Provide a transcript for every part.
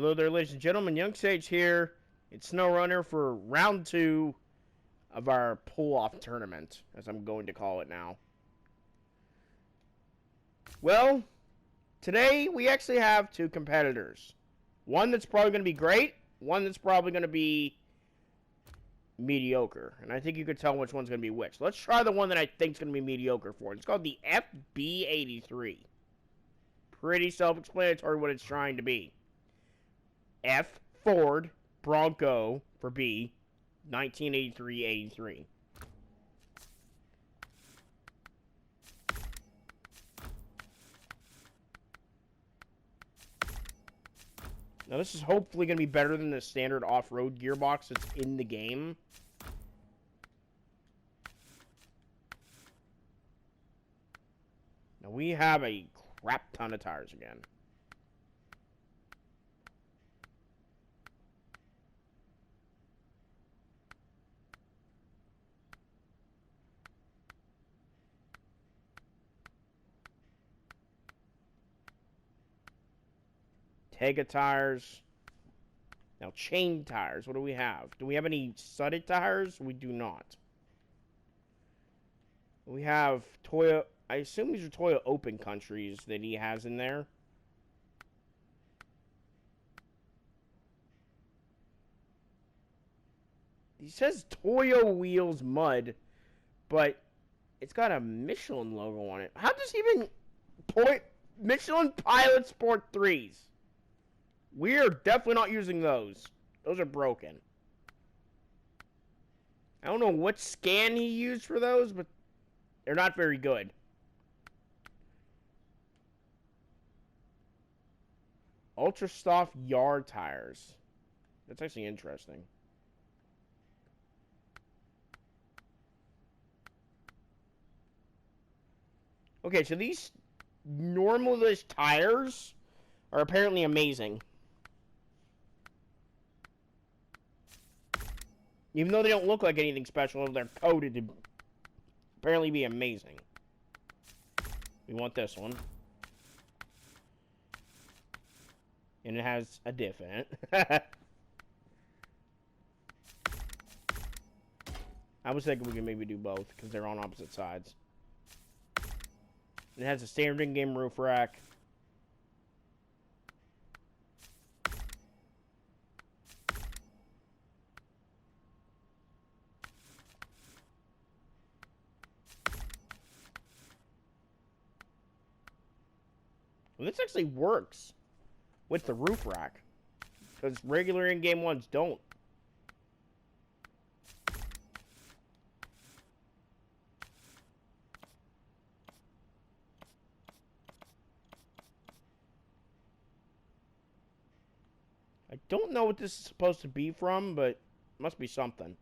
Hello there, ladies and gentlemen. Young Sage here. It's SnowRunner for round 2 of our pull-off tournament, as I'm going to call it now. Well, today we actually have 2 competitors. One that's probably going to be great, one that's probably going to be mediocre. And I think you could tell which one's going to be which. Let's try the one that I think is going to be mediocre for it. It's called the FB83. Pretty self-explanatory what it's trying to be. F Ford Bronco for B, 1983-83. Now this is hopefully going to be better than the standard off-road gearbox that's in the game. Now we have a crap ton of tires again. Tega tires. Now, chain tires. What do we have? Do we have any studded tires? We do not. We have Toyo. I assume these are Toyo Open Countries that he has in there. He says Toyo Wheels Mud, but it's got a Michelin logo on it. How does he even point Michelin Pilot Sport 3s? We are definitely not using those. Those are broken. I don't know what scan he used for those, but they're not very good. Ultra Soft Yard tires. That's actually interesting. Okay, so these normal-ish tires are apparently amazing. Even though they don't look like anything special, they're coded to apparently be amazing. We want this one. And it has a diff in it. I was thinking we could maybe do both, because they're on opposite sides. It has a standard in-game roof rack. Well, this actually works with the roof rack, because regular in-game ones don't. I don't know what this is supposed to be from, but it must be something.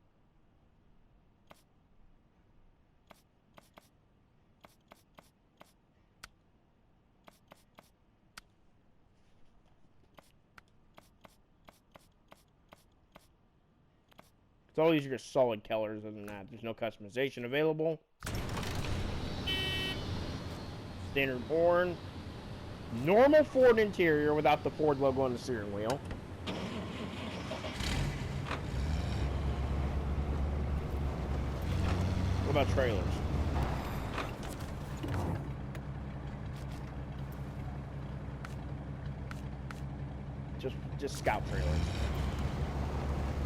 All these are just solid colors. Other than that, there's no customization available. Standard horn. Normal Ford interior without the Ford logo on the steering wheel. What about trailers? Just Scout trailers.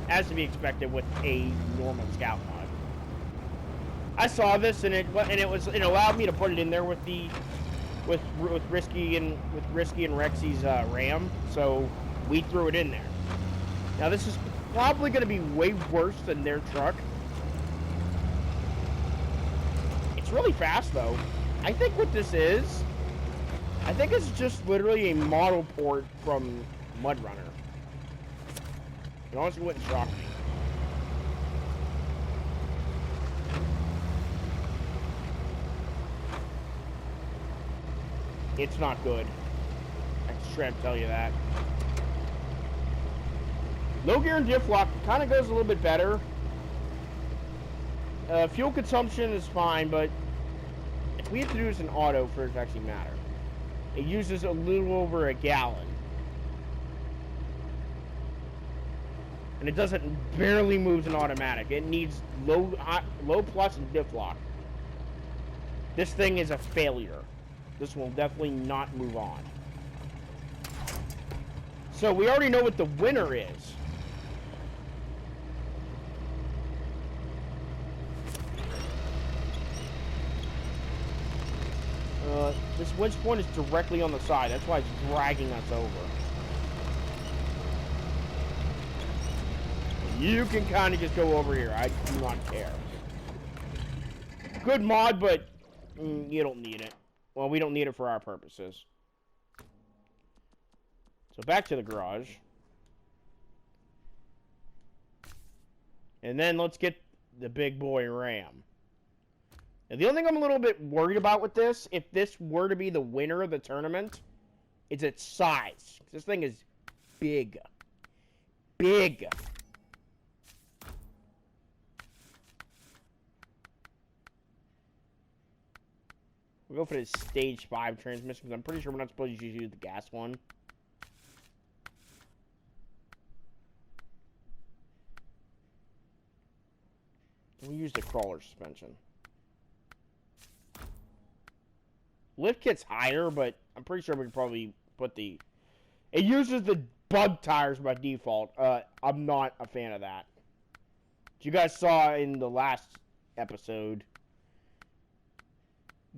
As to be expected with a normal Scout mod. I saw this and it allowed me to put it in there with Risky and Rexy's Ram, so we threw it in there. Now this is probably going to be way worse than their truck. It's really fast though. I think what this is, I think it's just literally a model port from MudRunner. It honestly wouldn't shock me. It's not good. I can straight up tell you that. Low gear and diff lock kind of goes a little bit better. Fuel consumption is fine, but if we have to do this in auto for it to actually matter, it uses a little over a gallon. And it doesn't barely moves in automatic. It needs low plus and diff lock. This thing is a failure. This will definitely not move on. So we already know what the winner is. This winch point is directly on the side. That's why it's dragging us over. You can kind of just go over here. I do not care. Good mod, but you don't need it. Well, we don't need it for our purposes. So back to the garage. And then let's get the big boy Ram. Now, the only thing I'm a little bit worried about with this, if this were to be the winner of the tournament, is its size. This thing is big. Big. We'll go for this stage 5 transmission, because I'm pretty sure we're not supposed to use the gas one. We use the crawler suspension. Lift kit's higher, but I'm pretty sure we can probably put the... It uses the bug tires by default. I'm not a fan of that. You guys saw in the last episode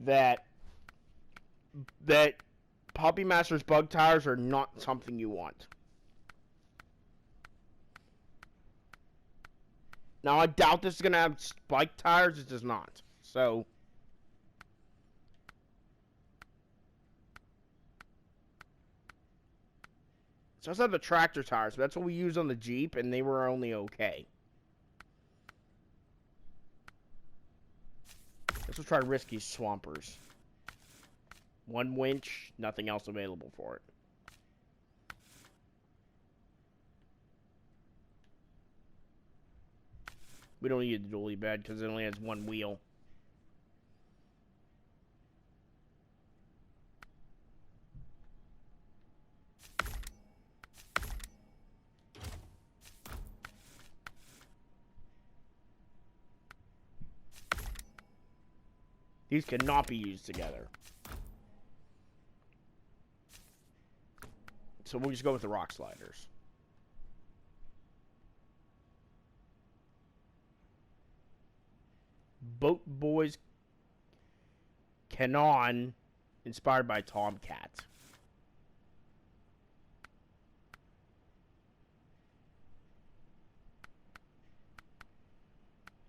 that Puppy Master's bug tires are not something you want. Now, I doubt this is going to have spike tires. It does not. So, it does have the tractor tires. But that's what we used on the Jeep, and they were only okay. Let's try Risky Swampers. One winch, nothing else available for it. We don't need the dually bed because it only has one wheel. These cannot be used together. So we'll just go with the rock sliders. Boat Boys Canon, inspired by Tomcat.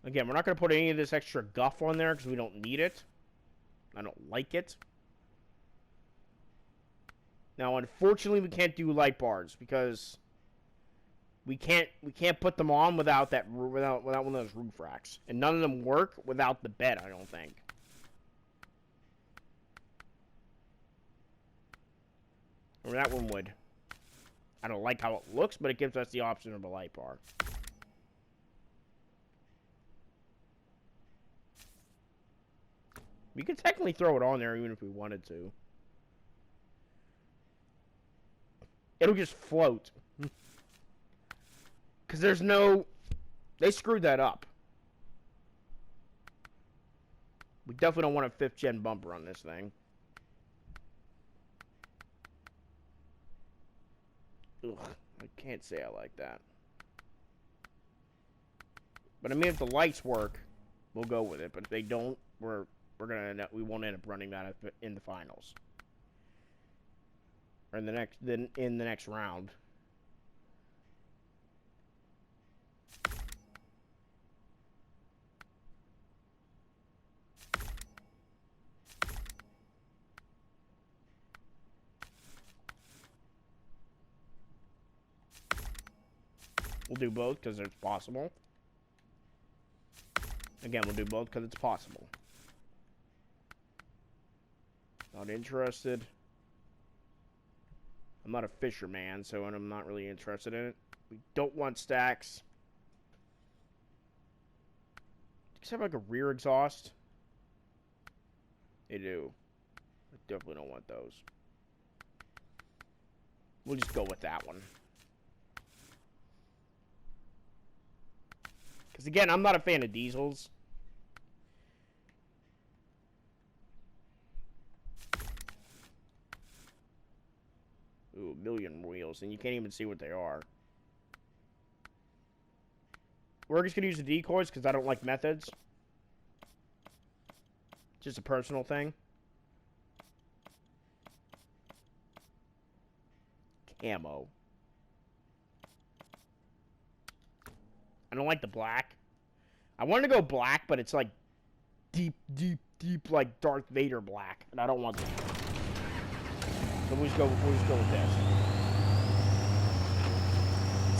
Again, we're not going to put any of this extra guff on there because we don't need it. I don't like it. Now, unfortunately, we can't do light bars because we can't put them on without one of those roof racks, and none of them work without the bed. I don't think. Or that one would. I don't like how it looks, but it gives us the option of a light bar. We could technically throw it on there even if we wanted to. It'll just float. Because there's no... They screwed that up. We definitely don't want a 5th gen bumper on this thing. Ugh, I can't say I like that. But I mean, if the lights work, we'll go with it. But if they don't, we won't end up running that in the finals. Or in the next round. We'll do both because it's possible. Again, we'll do both because it's possible. Not interested. I'm not a fisherman, so I'm not really interested in it. We don't want stacks. Does it have like a rear exhaust? They do. I definitely don't want those. We'll just go with that one. Because, again, I'm not a fan of diesels. Ooh, a million wheels, and you can't even see what they are. We're just going to use the decoys because I don't like methods. Just a personal thing. Camo. I don't like the black. I wanted to go black, but it's like deep, like Darth Vader black, and I don't want that. So we'll just go with this.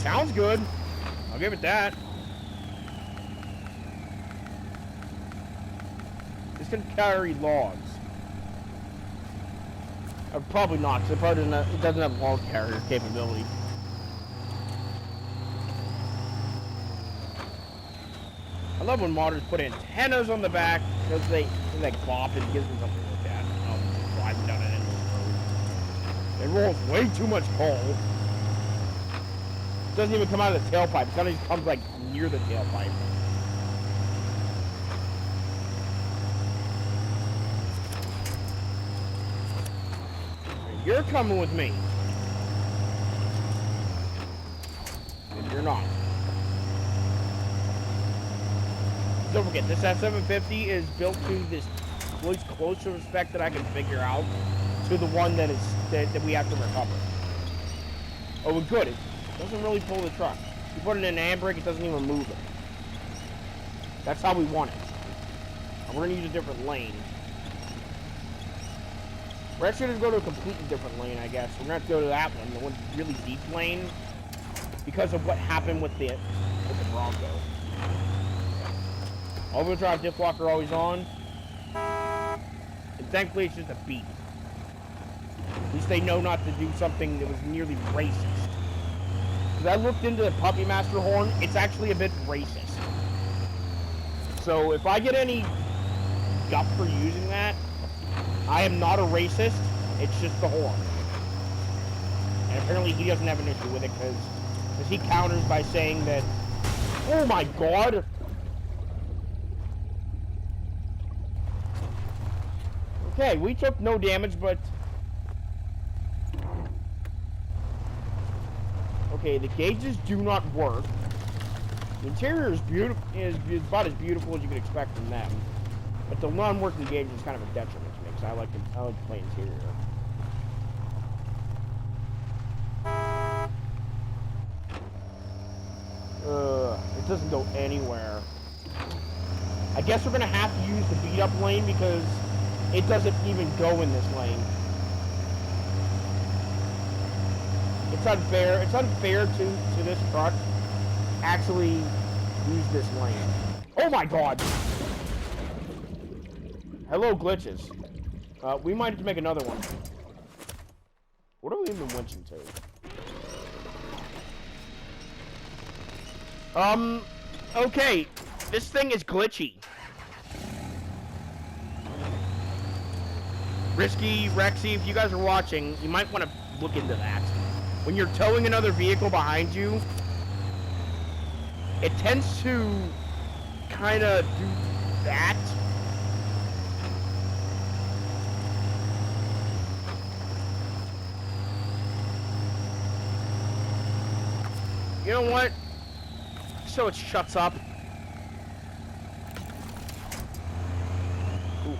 Sounds good. I'll give it that. This can carry logs. Probably not, because it doesn't have log carrier capability. I love when modders put antennas on the back because they bop and gives them something to look at. Oh, driving down an endless road. It rolls way too much coal. It doesn't even come out of the tailpipe. It kind of just comes like near the tailpipe. You're coming with me. And you're not. Don't forget, this F750 is built to this closer spec that I can figure out to the one that we have to recover. Oh, good. It doesn't really pull the truck. You put it in an handbrake, it doesn't even move it. That's how we want it. And we're going to use a different lane. We're actually going to go to a completely different lane, I guess. We're going to have to go to that one, the one really deep lane, because of what happened with the Bronco. All-wheel drive diff locker always on. And thankfully it's just a beep. At least they know not to do something that was nearly racist. Because I looked into the Puppy Master horn, it's actually a bit racist. So if I get any guff for using that, I am not a racist, it's just the horn. And apparently he doesn't have an issue with it because he counters by saying that, oh my god! Okay, we took no damage, but... Okay, the gauges do not work. The interior is beautiful, is about as beautiful as you could expect from them. But the non-working gauge is kind of a detriment to me, because I like to play interior. It doesn't go anywhere. I guess we're going to have to use the beat-up lane, because it doesn't even go in this lane. It's unfair. It's unfair to this truck actually use this lane. Oh my god! Hello, glitches. We might have to make another one. What are we even winching to? Okay. This thing is glitchy. Risky, Rexy, if you guys are watching, you might want to look into that. When you're towing another vehicle behind you, it tends to kind of do that. You know what? So it shuts up. Ooh.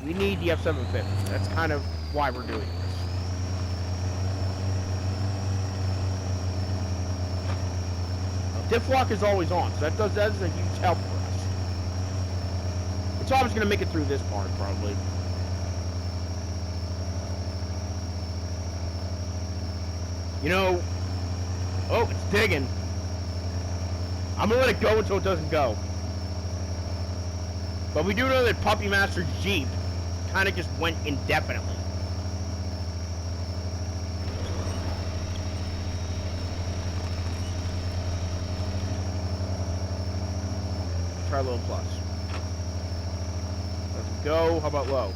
We need the F750. That's kind of why we're doing this. Diff lock is always on, so that is a huge help for us. It's always going to make it through this part, probably. You know... Oh, it's digging. I'm going to let it go until it doesn't go. But we do know that Puppy Master's Jeep kind of just went indefinitely. Try low plus. Doesn't go. How about low?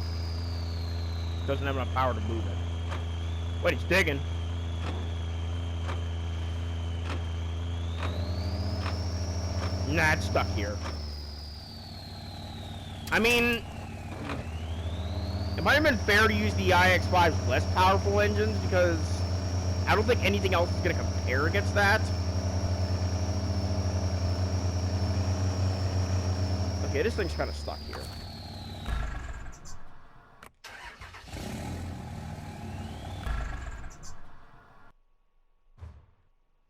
Doesn't have enough power to move it. Wait, it's digging. Nah, it's stuck here. I mean, it might have been fair to use the iX5's less powerful engines because I don't think anything else is going to compare against that. Okay, this thing's kind of stuck here.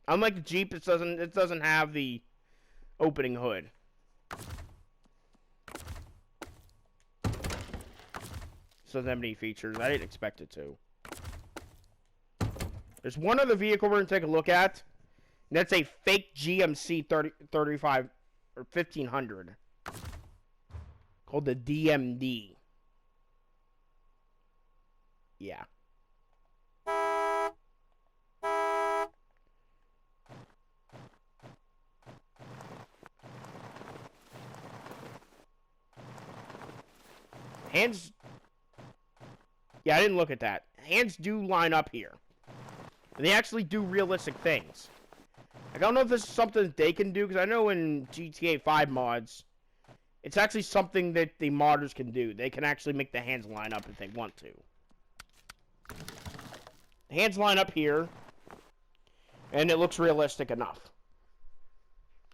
Unlike the Jeep, it doesn't have the opening hood. So doesn't have any features. I didn't expect it to. There's one other vehicle we're gonna take a look at. And that's a fake GMC 35 or 1500 called the DMD. Yeah. Hands... Yeah, I didn't look at that. Hands do line up here. And they actually do realistic things. Like, I don't know if this is something that they can do, because I know in GTA 5 mods, it's actually something that the modders can do. They can actually make the hands line up if they want to. Hands line up here, and it looks realistic enough.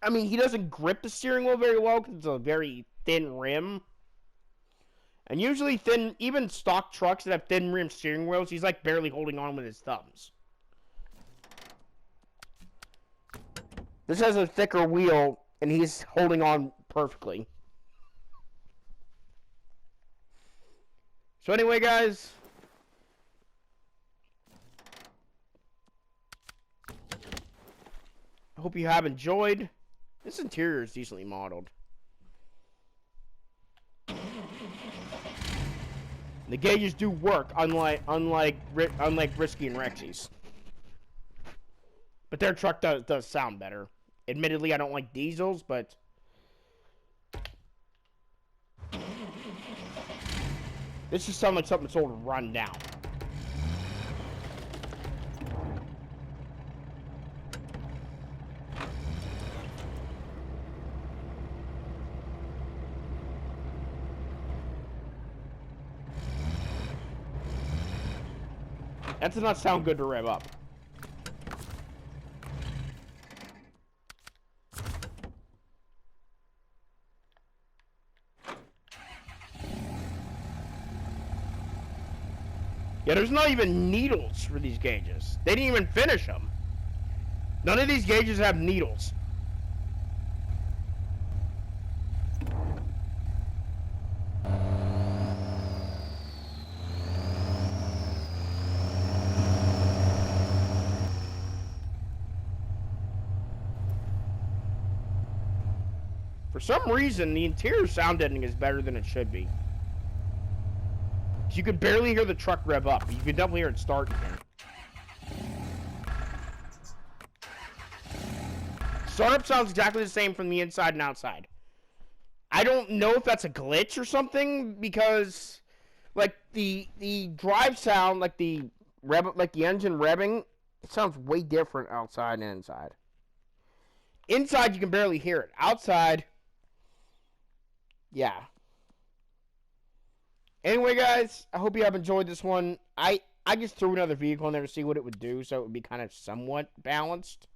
I mean, he doesn't grip the steering wheel very well, because it's a very thin rim. And usually even stock trucks that have thin rim steering wheels, he's like barely holding on with his thumbs. This has a thicker wheel, and he's holding on perfectly. So anyway, guys. I hope you have enjoyed. This interior is decently modeled. The gauges do work, unlike Risky and Rexy's. But their truck does sound better. Admittedly, I don't like diesels, but this just sounds like something sort of run down. That does not sound good to rev up. Yeah, there's not even needles for these gauges. They didn't even finish them. None of these gauges have needles. For some reason, the interior sound deadening is better than it should be. You could barely hear the truck rev up. You can definitely hear it start again. Startup sounds exactly the same from the inside and outside. I don't know if that's a glitch or something, because like the drive sound, like the engine revving, it sounds way different outside and inside. Inside you can barely hear it. Outside, yeah. Anyway, guys, I hope you have enjoyed this one. I just threw another vehicle in there to see what it would do, so it would be kind of somewhat balanced.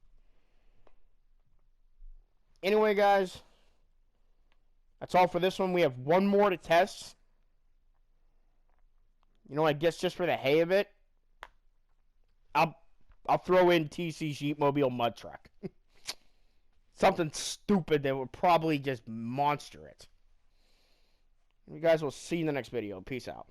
Anyway, guys, that's all for this one. We have one more to test. You know, I guess just for the hay of it, I'll throw in TC Jeepmobile Mud Truck. Something stupid that would probably just monster it. You guys will see you in the next video. Peace out.